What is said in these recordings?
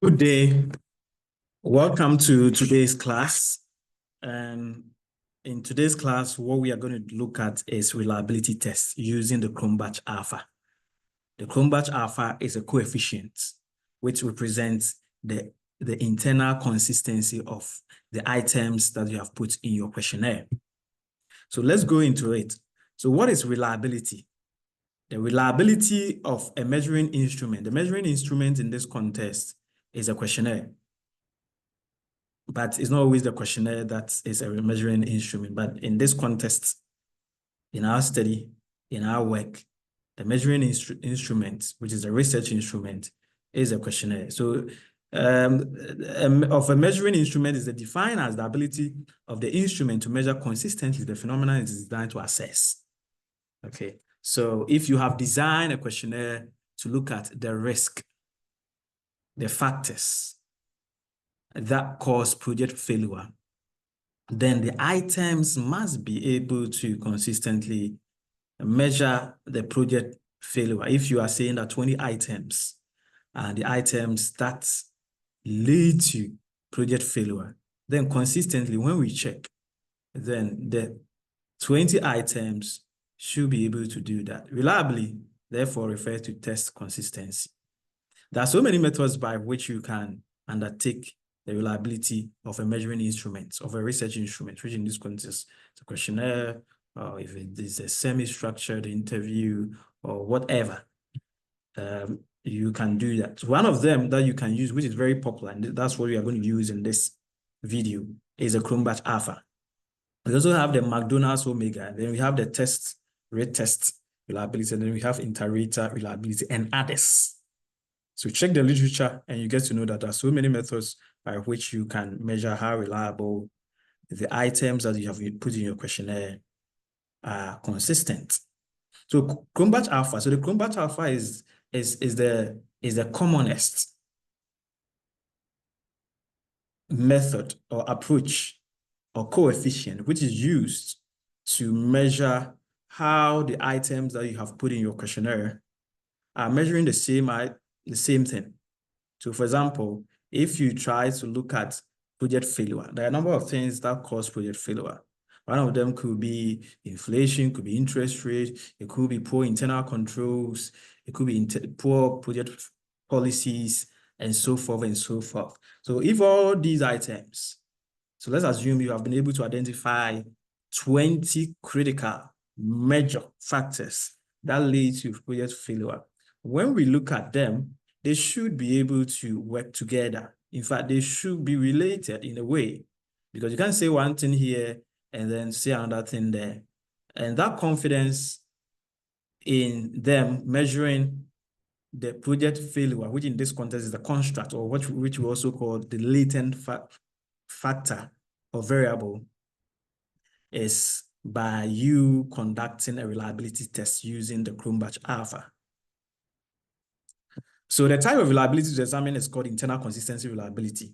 Good day. Welcome to today's class. In today's class, what we are going to look at is reliability tests using the Cronbach Alpha. The Cronbach Alpha is a coefficient which represents the internal consistency of the items that you have put in your questionnaire. So let's go into it. So what is reliability? The reliability of a measuring instrument. The measuring instrument in this context is a questionnaire. But it's not always the questionnaire that is a measuring instrument. But in this context, in our study, in our work, the measuring instrument, which is a research instrument, is a questionnaire. So of a measuring instrument is defined as the ability of the instrument to measure consistently the phenomenon it is designed to assess. Okay, so if you have designed a questionnaire to look at the risk, the factors that cause project failure, then the items must be able to consistently measure the project failure. If you are saying that 20 items and the items that lead to project failure, then consistently when we check, then the 20 items should be able to do that. Reliably, therefore, refers to test consistency. There are so many methods by which you can undertake the reliability of a measuring instrument, of a research instrument, which in this context is a questionnaire, or if it is a semi-structured interview, or whatever. You can do that. One of them that you can use, which is very popular, and that's what we are going to use in this video, is a Cronbach Alpha. We also have the McDonald's Omega, then we have the rate test reliability, and then we have inter-rater reliability and others. So check the literature and you get to know that there are so many methods by which you can measure how reliable the items that you have put in your questionnaire are consistent. So Cronbach Alpha. So the Cronbach Alpha is the commonest method or approach or coefficient which is used to measure how the items that you have put in your questionnaire are measuring the same thing. So for example, if you try to look at project failure, there are a number of things that cause project failure. One of them could be inflation, could be interest rate, it could be poor internal controls, it could be poor project policies, and so forth and so forth. So if all these items, so let's assume you have been able to identify 20 critical major factors that lead to project failure. When we look at them, they should be able to work together. In fact, they should be related in a way, because you can't say one thing here and then say another thing there. And that confidence in them measuring the project failure, which in this context is the construct, or which we also call the latent factor or variable, is by you conducting a reliability test using the Cronbach Alpha. So the type of reliability to examine is called internal consistency reliability.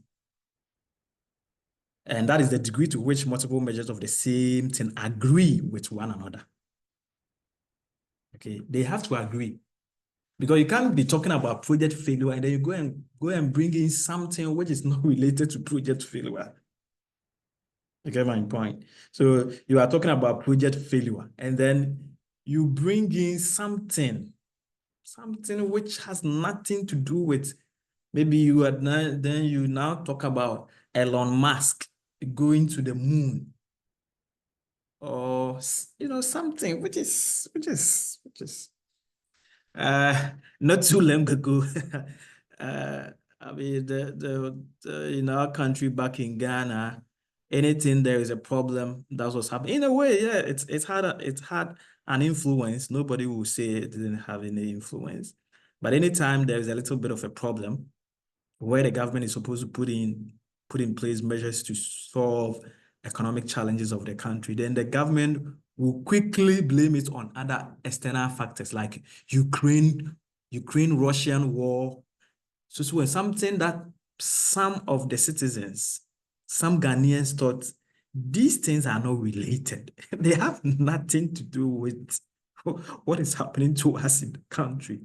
And that is the degree to which multiple measures of the same thing agree with one another. Okay, they have to agree. Because you can't be talking about project failure and then you go and bring in something which is not related to project failure. You get my point? So you are talking about project failure and then you bring in something which has nothing to do with, maybe you are then you now talk about Elon Musk going to the moon, or something which is not too long ago. I mean, in our country back in Ghana, anything there is a problem, that's what's happening. In a way, yeah, it had an influence. Nobody will say it didn't have any influence. But anytime there is a little bit of a problem where the government is supposed to put in place measures to solve economic challenges of the country, then the government will quickly blame it on other external factors like Ukraine-Russian war. So when something that some of the citizens, some Ghanaians thought these things are not related. They have nothing to do with what is happening to us in the country.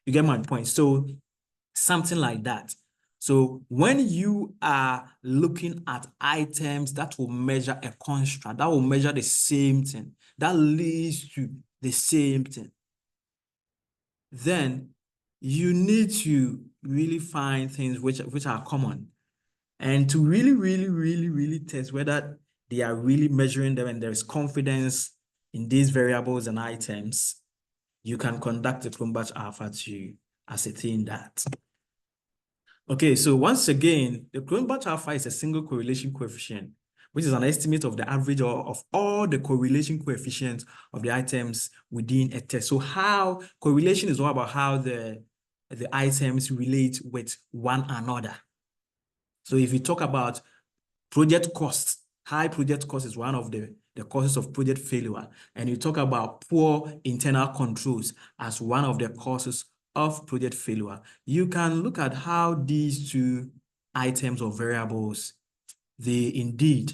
You get my point? So something like that. So when you are looking at items that will measure a construct, that will measure the same thing, that leads to the same thing, then you need to really find things which are common. And to really test whether they are really measuring them and there is confidence in these variables and items, you can conduct a Cronbach Alpha to ascertain that. Okay, so once again, the Cronbach Alpha is a single correlation coefficient, which is an estimate of the average of all the correlation coefficients of the items within a test. So how correlation is all about how the items relate with one another. So if you talk about project costs, high project cost is one of the causes of project failure. And you talk about poor internal controls as one of the causes of project failure. You can look at how these two items or variables, they indeed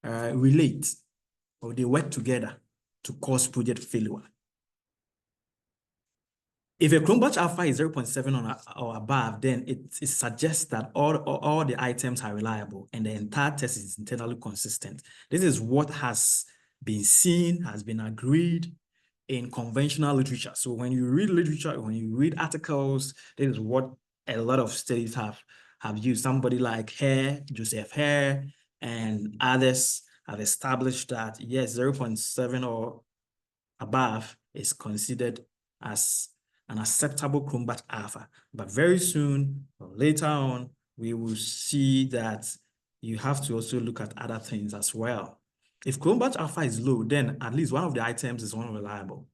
relate or they work together to cause project failure. If a Cronbach Alpha is 0.7 or above, then it suggests that all the items are reliable and the entire test is internally consistent. This is what has been seen, has been agreed in conventional literature. So when you read literature, when you read articles, this is what a lot of studies have used. Somebody like Joseph Hare, and others have established that, yes, 0.7 or above is considered as an acceptable Cronbach Alpha. But very soon, or later on, we will see that you have to also look at other things as well. If Cronbach Alpha is low, then at least one of the items is unreliable.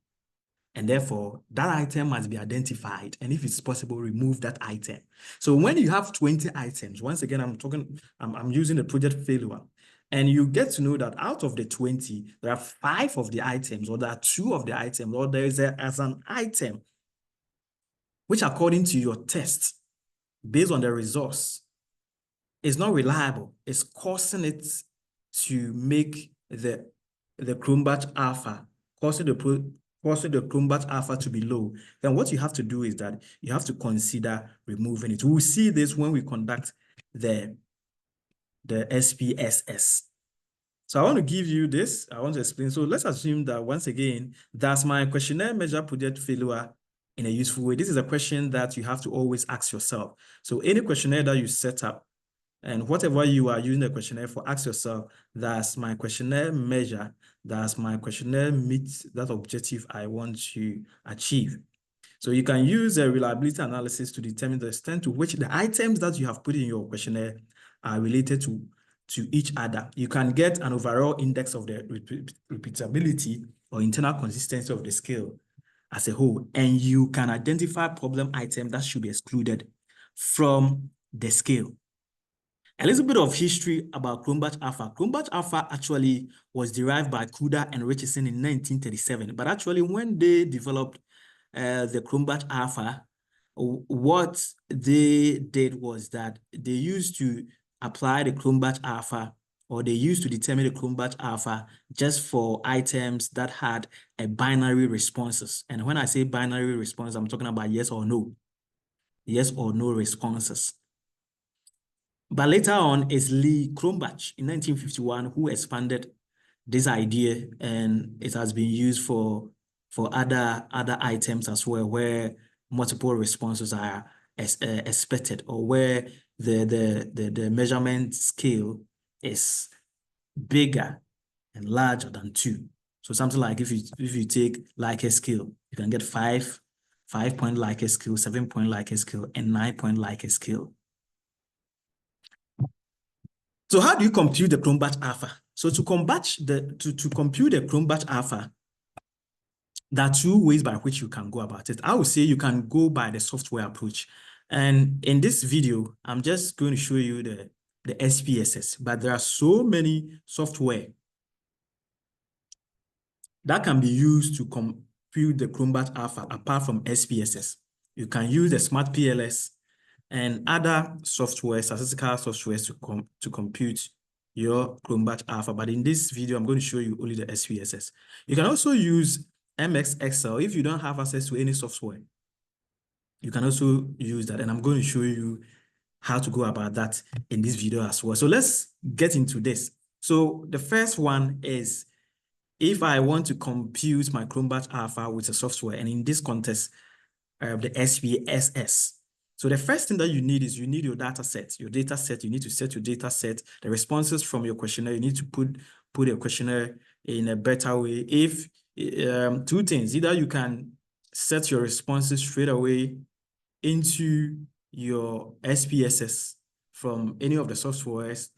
And therefore, that item must be identified. And if it's possible, remove that item. So when you have 20 items, once again, I'm using the project failure. And you get to know that out of the 20, there are 5 of the items, or there are 2 of the items, or there is as an item, which according to your test, based on the results, is not reliable. It's causing it to make the Cronbach Alpha, causing the Cronbach Alpha to be low. Then what you have to do is that you have to consider removing it. We'll see this when we conduct the SPSS. So I want to give you this. I want to explain. So let's assume that once again, does my questionnaire measure project failure in a useful way? This is a question that you have to always ask yourself. So any questionnaire that you set up, and whatever you are using the questionnaire for, ask yourself, does my questionnaire measure, does my questionnaire meet that objective I want to achieve? So you can use a reliability analysis to determine the extent to which the items that you have put in your questionnaire are related to each other. You can get an overall index of the repeatability or internal consistency of the scale as a whole, and you can identify problem items that should be excluded from the scale. A little bit of history about Cronbach Alpha. Cronbach Alpha actually was derived by Kuda and Richardson in 1937. But actually, when they developed the Cronbach Alpha, what they did was that they used to apply the Cronbach Alpha, or they used to determine the Cronbach Alpha just for items that had a binary responses. And when I say binary response, I'm talking about yes or no responses. But later on, it's Lee Cronbach in 1951 who expanded this idea, and it has been used for other items as well, where multiple responses are expected, or where the measurement scale is bigger and larger than 2. So something like if you take Likert scale, you can get 5-point Likert scale, 7-point Likert scale, and 9-point Likert scale. So how do you compute the Cronbach Alpha? So to compute the Cronbach Alpha, there are 2 ways by which you can go about it. I would say you can go by the software approach. And in this video, I'm just going to show you the SPSS, but there are so many software that can be used to compute the Cronbach Alpha apart from SPSS. You can use the Smart PLS and other software, statistical software to compute your Cronbach Alpha. But in this video, I'm going to show you only the SPSS. You can also use MX Excel if you don't have access to any software. You can also use that, and I'm going to show you how to go about that in this video as well. So let's get into this. So the first one is, if I want to compute my Cronbach Alpha with a software, and in this context, the SPSS. So the first thing that you need is you need your data set. Your data set, you need to set your data set, the responses from your questionnaire. You need to put your questionnaire in a better way. If two things, either you can set your responses straight away into your SPSS from any of the softwares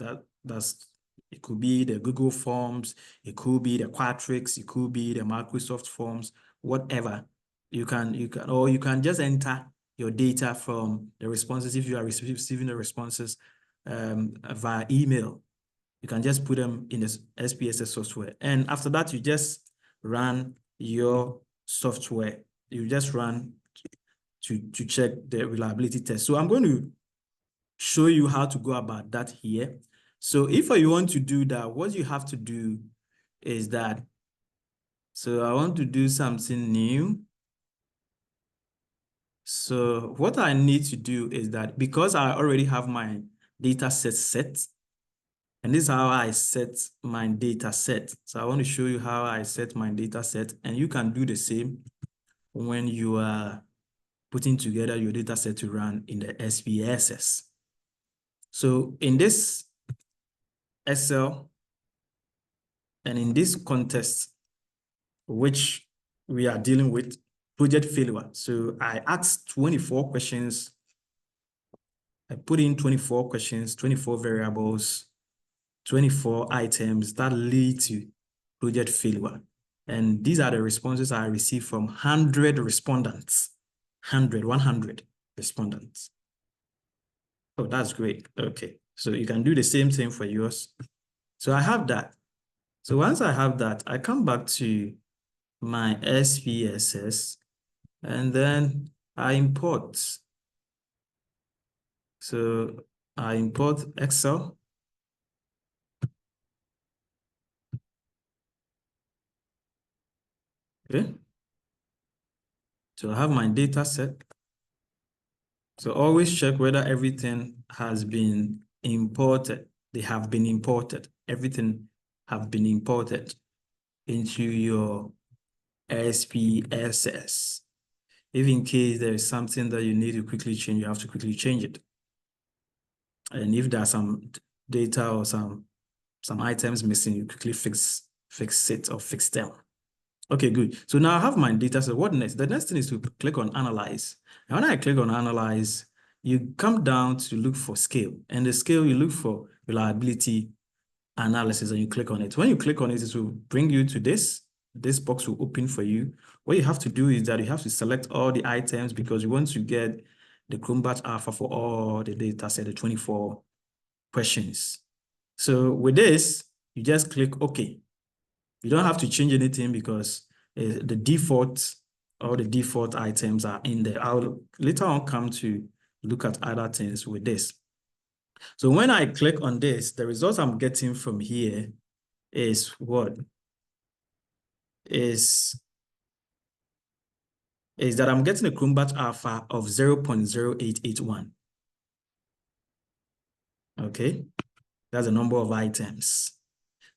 it could be the Google Forms, it could be the Qualtrics, it could be the Microsoft Forms, whatever. You can just enter your data from the responses. If you are receiving the responses via email, you can just put them in the SPSS software. And after that, you just run your software. You just run to check the reliability test. So I'm going to show you how to go about that here. So if you want to do that, what you have to do is that, so I want to do something new. So what I need to do is that, because I already have my data set, and this is how I set my data set. So I want to show you how I set my data set, and you can do the same when you are putting together your data set to run in the SPSS. So in this Excel, and in this context, which we are dealing with, project failure. So I asked 24 questions. I put in 24 questions, 24 variables, 24 items that lead to project failure. And these are the responses I received from 100 respondents. 100 respondents. Oh, that's great. Okay. So you can do the same thing for yours. So I have that. So once I have that, I come back to my SPSS, and then I import. So I import Excel. Okay. So I have my data set. So always check whether everything has been imported. They have been imported. Everything have been imported into your SPSS. If in case there is something that you need to quickly change, you have to quickly change it. And if there's some data or some items missing, you quickly fix it or fix them. Okay, good. So now I have my data set. What next? The next thing is to click on Analyze. And when I click on Analyze, you come down to look for scale. And the scale, you look for reliability analysis, and you click on it. When you click on it, it will bring you to this. This box will open for you. What you have to do is that you have to select all the items, because you want to get the Cronbach Alpha for all the data set, the 24 questions. So with this, you just click OK. You don't have to change anything, because the default, all the default items are in there. I'll later on come to look at other things with this. So when I click on this, the results I'm getting from here is what? Is that I'm getting a Cronbach Alpha of 0.0881. Okay, that's the number of items.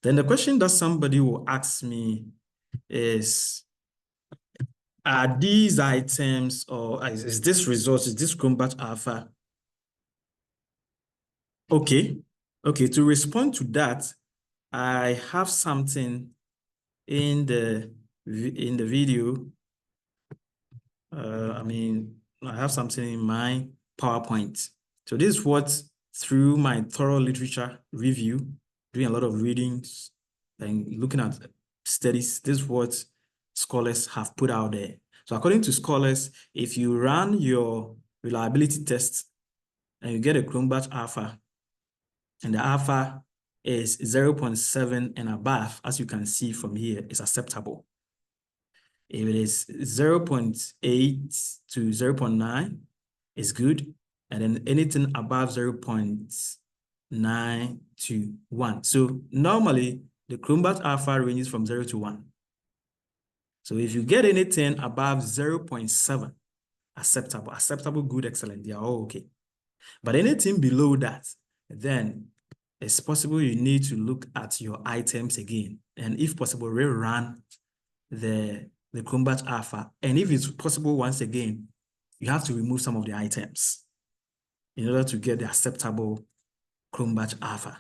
Then the question that somebody will ask me is, are these items, or is this result, is this Cronbach Alpha? Okay, to respond to that, I have something in the video. I have something in my PowerPoint. So this is what, through my thorough literature review, doing a lot of readings and looking at studies, this is what scholars have put out there. So according to scholars, if you run your reliability test and you get a Cronbach Alpha, and the alpha is 0.7 and above, as you can see from here, is acceptable. If it is 0.8 to 0.9, is good. And then anything above 0.9 to 1. So normally, the Cronbach Alpha ranges from 0 to 1. So if you get anything above 0.7, acceptable, good, excellent, they are all okay. But anything below that, then it's possible you need to look at your items again. And if possible, rerun the Cronbach Alpha. And if it's possible, once again, you have to remove some of the items in order to get the acceptable Cronbach Alpha.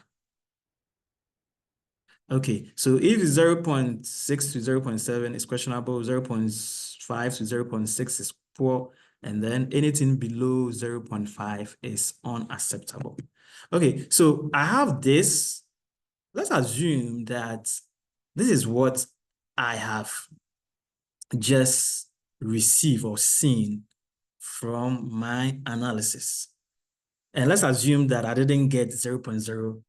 Okay, so if 0.6 to 0.7 is questionable, 0.5 to 0.6 is poor, and then anything below 0.5 is unacceptable. Okay, so I have this. Let's assume that this is what I have just received or seen from my analysis. And let's assume that I didn't get 0.0,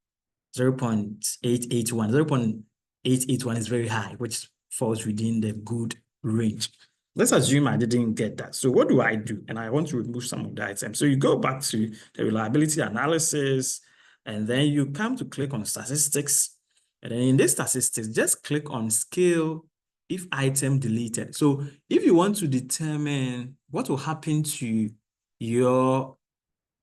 0.881. 0.881 is very high, which falls within the good range. Let's assume I didn't get that. So what do? And I want to remove some of the items. So you go back to the reliability analysis, and then you come to click on statistics. And then in this statistics, just click on scale if item deleted. So if you want to determine what will happen to your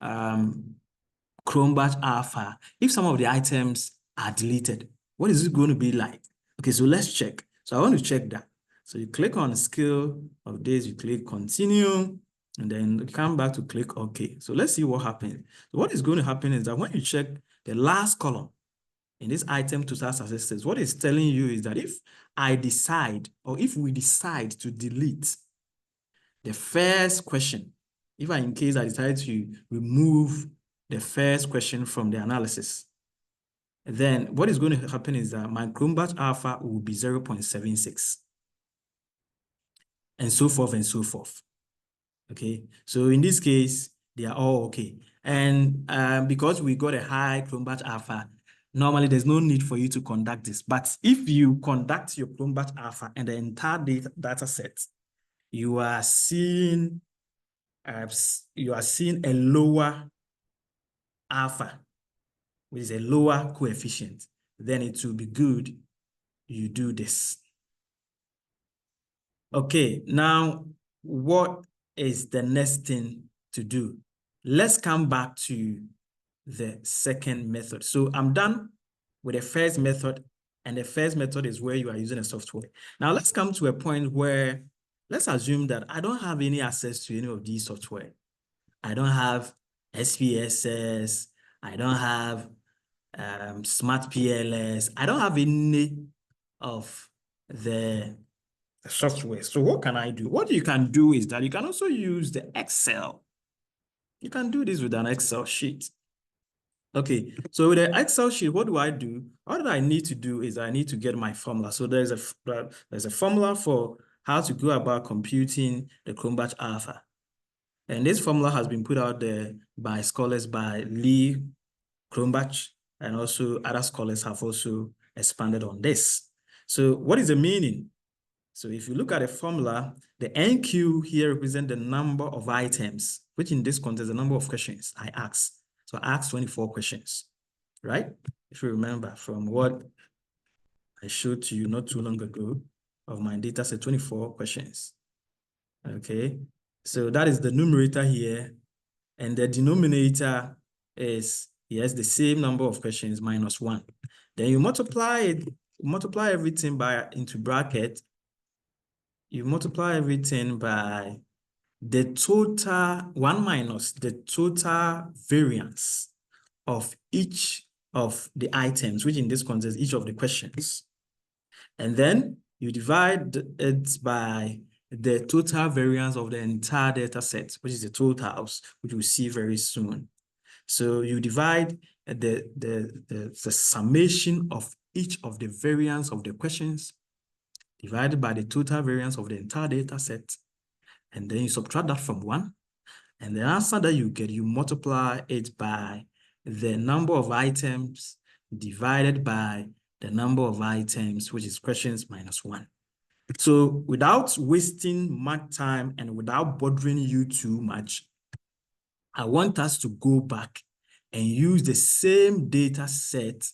Cronbach Alpha, if some of the items are deleted, what is it going to be like? Okay, so let's check. So I want to check that. So you click on scale of this, you click continue, and then you come back to click OK. So let's see what happens. So what is going to happen is that when you check the last column in this item total statistics, what it's telling you is that if I decide, or if we decide to delete the first question, in case I decide to remove the first question from the analysis, then what is going to happen is that my Cronbach Alpha will be 0.76, and so forth and so forth. Okay, so in this case, they are all okay. And because we got a high Cronbach Alpha, normally there's no need for you to conduct this. But if you conduct your Cronbach Alpha and the entire data set, you are seeing a lower alpha, which is a lower coefficient, then it will be good you do this. Okay, now what is the next thing to do? Let's come back to the second method. So I'm done with the first method, and the first method is where you are using a software. Now let's come to a point where let's assume that I don't have any access to any of these software. I don't have SPSS, I don't have Smart PLS, I don't have any of the software. So what can I do? What you can do is that you can also use the Excel. You can do this with an Excel sheet. Okay, so with the Excel sheet, what do? All that I need to do is I need to get my formula. So there's a formula for how to go about computing the Cronbach Alpha. And this formula has been put out there by scholars by Lee, Cronbach, and also other scholars have also expanded on this. So what is the meaning? So if you look at the formula, the NQ here represents the number of items, which in this context, the number of questions I asked. So I asked 24 questions, right? If you remember from what I showed to you not too long ago of my data set, 24 questions. Okay, so that is the numerator here. And the denominator is, yes, the same number of questions minus 1. Then you multiply it, multiply everything into bracket. You multiply everything by the total, 1 minus the total variance of each of the items, which in this context, each of the questions. And then you divide it by the total variance of the entire data set, which is the totals, which we'll see very soon. So you divide the summation of each of the variance of the questions divided by the total variance of the entire data set, and then you subtract that from 1, and the answer that you get, you multiply it by the number of items divided by the number of items, which is questions minus 1. So without wasting much time and without bothering you too much, I want us to go back and use the same data set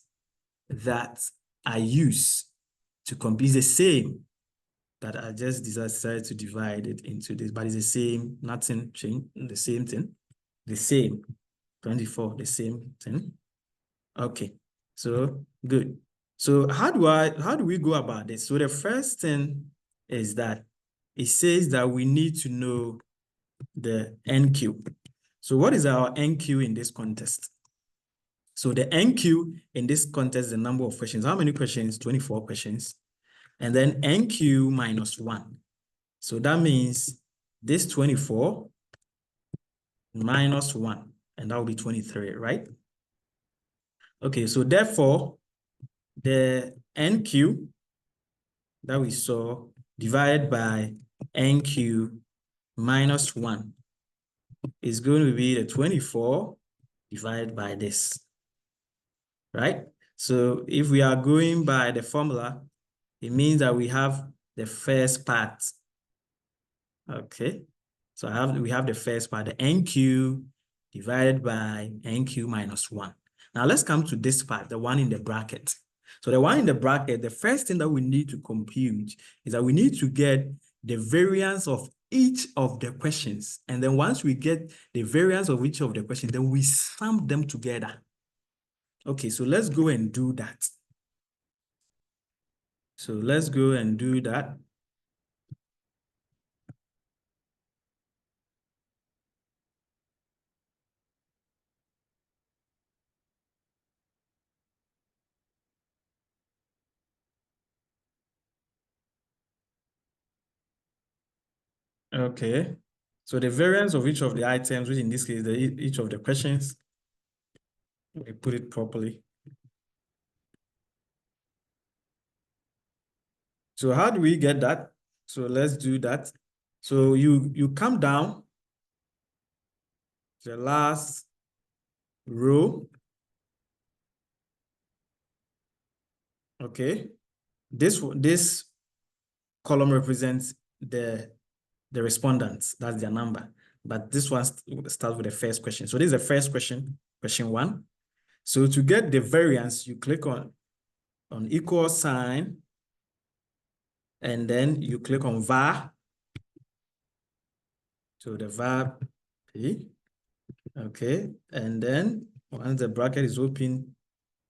that I use to compute the same that I just decided to divide it into this, but it's the same, nothing changed, the same thing, the same. 24, the same thing. Okay, so good. So how do we go about this? So the first thing is that it says that we need to know the NQ. So what is our NQ in this contest? So the NQ in this contest is the number of questions. How many questions? 24 questions. And then NQ minus 1. So that means this 24 minus 1, and that will be 23, right? Okay, so therefore, the NQ that we saw divided by NQ minus 1 is going to be the 24 divided by this, right? So if we are going by the formula, it means that we have the first part. Okay, so we have the first part, the NQ divided by NQ minus 1. Now let's come to this part, the one in the bracket. So the one in the bracket, the first thing that we need to compute is that we need to get the variance of each of the questions. And then once we get the variance of each of the questions, then we sum them together. Okay, so let's go and do that. So let's go and do that. Okay, so the variance of each of the items, which in this case, each of the questions, we put it properly. So how do we get that? So let's do that. So you come down to the last row. Okay, this column represents the respondents. That's their number. But this one starts with the first question. So this is the first question, question 1. So to get the variance, you click on equal sign, and then you click on var. So the var P. Okay, and then once the bracket is open,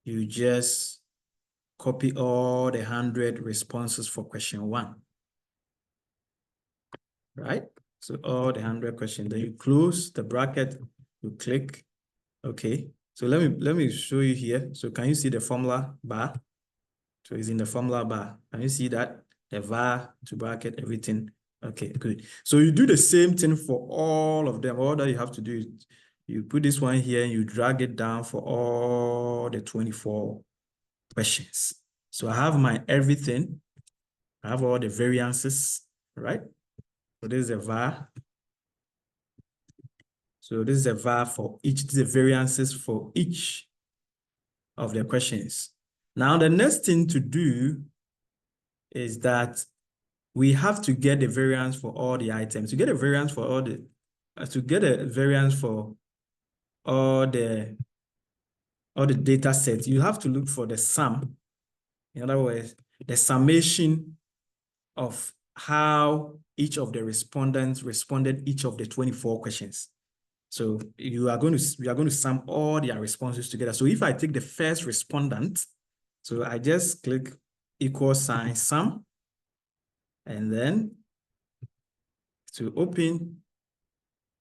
you just copy all the 100 responses for question 1. Right? So all the 100 questions. Then you close the bracket, you click. Okay. So let me show you here. So can you see the formula bar? So it's in the formula bar. Can you see that? The var to bracket, everything. Okay, good. So you do the same thing for all of them. All that you have to do is you put this one here and you drag it down for all the 24 questions. So I have my everything. I have all the variances, right? So this is a var. So this is a var for each, this is the variances for each of the questions. Now, the next thing to do is that we have to get the variance for all the items. To get a variance for all the, to get a variance for all the data sets, you have to look for the sum. In other words, the summation of how each of the respondents responded each of the 24 questions. So we are going to sum all their responses together. So if I take the first respondent, so I just click equal sign sum, and then to open,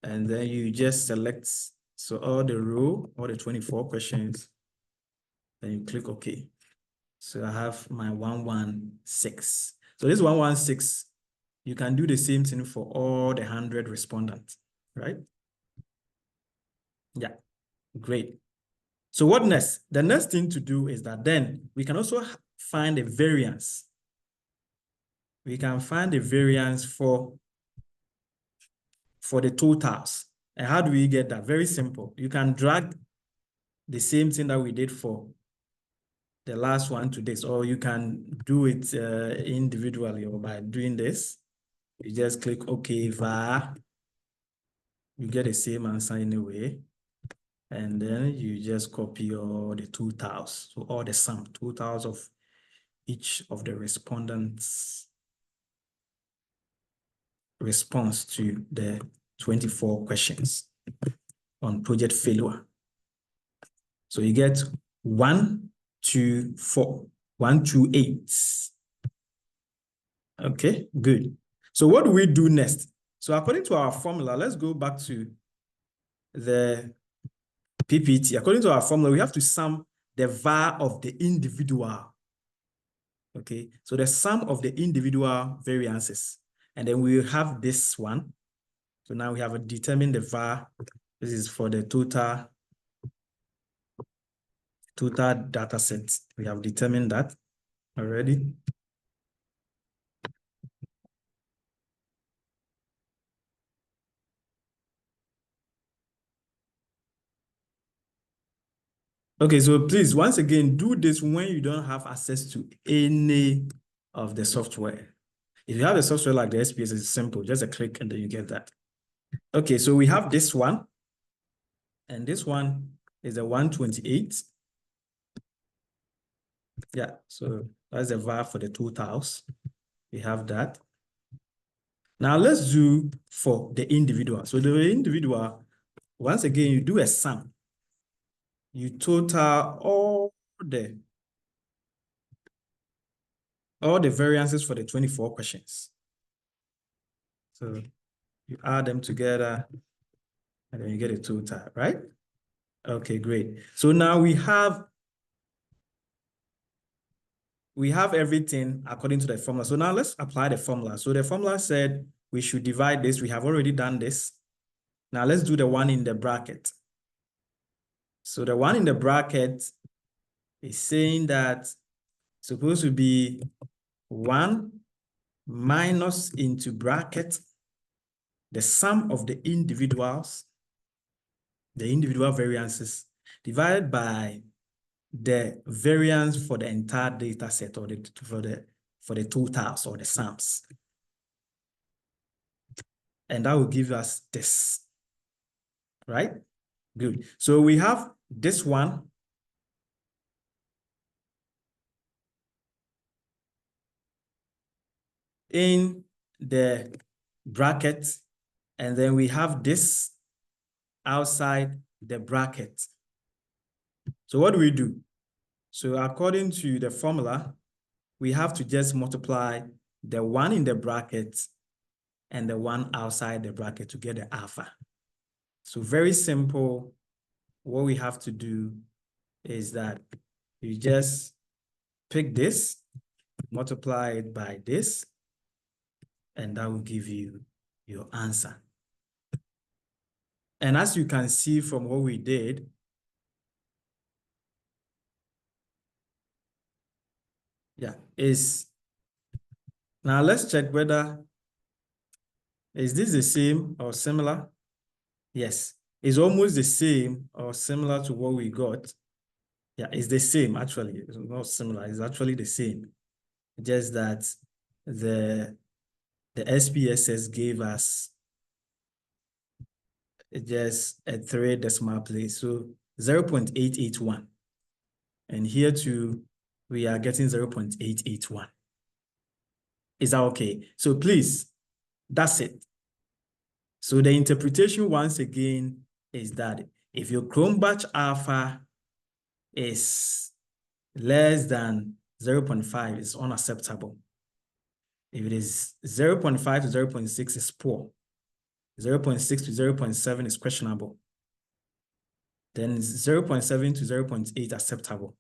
and then you just select, so all the row, all the 24 questions, then you click OK. So I have my 116. So this 116, you can do the same thing for all the 100 respondents, right? Yeah, great. So what next? The next thing to do is that then we can also find a variance. We can find a variance for the totals. And how do we get that? Very simple. You can drag the same thing that we did for the last one to this, or you can do it individually or by doing this. You just click OK, var. You get the same answer anyway. And then you just copy all the totals. So all the sum, totals of each of the respondents' response to the 24 questions on project failure. So you get 1, 2, 4, 1, 2, 8. Okay, good. So what do we do next? So according to our formula, let's go back to the PPT. According to our formula, we have to sum the var of the individual. Okay, so the sum of the individual variances. And then we will have this one. So now we have determined the var. This is for the total data set. We have determined that already. Okay, so please, once again, do this when you don't have access to any of the software. If you have a software like the SPS, it's simple, just a click and then you get that. Okay, so we have this one, and this one is a 128. Yeah, so that's the var for the totals. We have that. Now let's do for the individual. So the individual, once again, you do a sum. You total all the variances for the 24 questions. So you add them together and then you get a total, right? Okay, great. So now we have everything according to the formula. So now let's apply the formula. So the formula said we should divide this. We have already done this. Now let's do the one in the bracket. So the one in the bracket is saying that it's supposed to be 1 minus into bracket the sum of the individual variances divided by the variance for the entire data set, or for the totals or the sums. And that will give us this, right? Good. So we have this one. In the bracket, and then we have this outside the bracket. So what do we do? So according to the formula, we have to just multiply the one in the bracket and the one outside the bracket to get the alpha. So very simple. What we have to do is that you just pick this, multiply it by this, and that will give you your answer. And as you can see from what we did, now let's check whether, is this the same or similar? Yes, it's almost the same or similar to what we got. Yeah, it's the same actually. It's not similar, it's actually the same. Just that the SPSS gave us just a 3 decimal place, so 0.881. And here too, we are getting 0.881. Is that okay? So please, that's it. So the interpretation once again is that if your Cronbach Alpha is less than 0.5, it's unacceptable. If it is 0.5 to 0.6 is poor. 0.6 to 0.7 is questionable. Then 0.7 to 0.8 acceptable.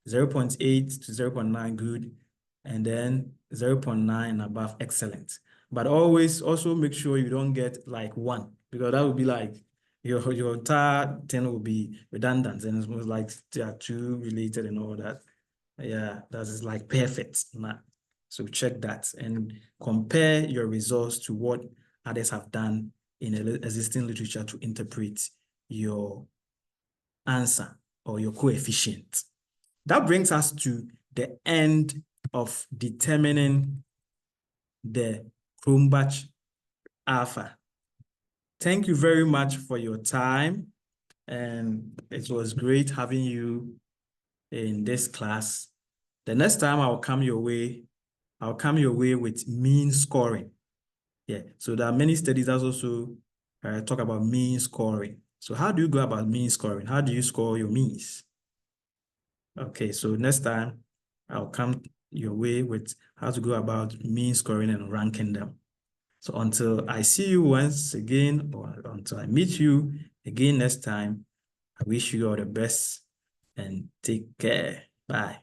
0.8 to 0.9 good. And then 0.9 above excellent. But always also make sure you don't get like 1, because that would be like your entire thing will be redundant, and it's most like they are too related and all that. Yeah, that is like perfect. Nah. So check that and compare your results to what others have done in existing literature to interpret your answer or your coefficient. That brings us to the end of determining the Cronbach Alpha. Thank you very much for your time, and it was great having you in this class. The next time I'll come your way with mean scoring. Yeah, so there are many studies that also talk about mean scoring. So how do you go about mean scoring? How do you score your means? Okay, so next time I'll come your way with how to go about mean scoring and ranking them. So until I see you once again, or until I meet you again next time, I wish you all the best and take care. Bye.